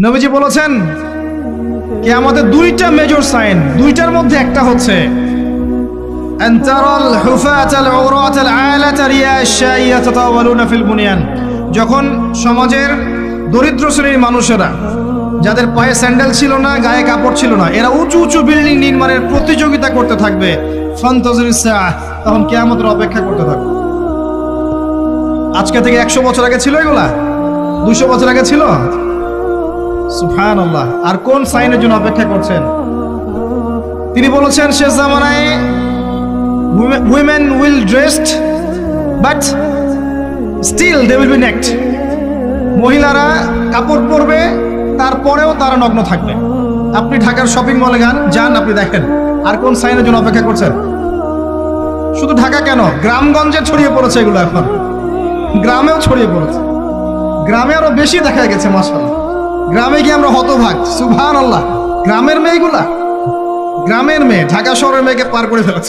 নবীজি বলেছেন কিয়ামতের দুইটা মেজর সাইন, দুইটার মধ্যে একটা হচ্ছে আনতারাল হুফাতাল উরাতাল আলাতা রিয়াশাইয়া তাতাওয়ালুনা ফিল বুনিয়ান। যখন সমাজের দরিদ্র শ্রেণীর মানুষেরা, যাদের পায়ে স্যান্ডেল ছিল না, গায়ে কাপড় ছিল না, এরা উঁচু উঁচু বিল্ডিং নির্মাণের প্রতিযোগিতা করতে থাকবে, ফান্তাজিরিস সাআহ, তখন কিয়ামতের অপেক্ষা করতে থাকবে। আজকে থেকে 100 বছর আগে ছিল এগুলা? 200 বছর আগে ছিল? সুবহানাল্লাহ। আর কোন সাইনের জন্য অপেক্ষা করছেন? তিনি বলেছেন শেষ জামানায় women will dressed but still they will be naked। মহিলারা কাপড় পরবে, তারপরেও তারা নগ্ন থাকবে। আপনি ঢাকার শপিং মলে যান, আপনি দেখেন। আর কোন সাইনের জন্য অপেক্ষা করছেন? শুধু ঢাকা কেন, গ্রামগঞ্জে ছড়িয়ে পড়েছে এগুলো, এখন গ্রামেও ছড়িয়ে পড়েছে। গ্রামে আরো বেশি দেখা গেছে মাশাআল্লাহ। গ্রামে গিয়ে আমরা হতভাগ, সুবহানাল্লাহ। গ্রামের মেয়েগুলা, গ্রামের মেয়ে ঢাকা শহরের মেয়েকে পার করে ফেলেছে।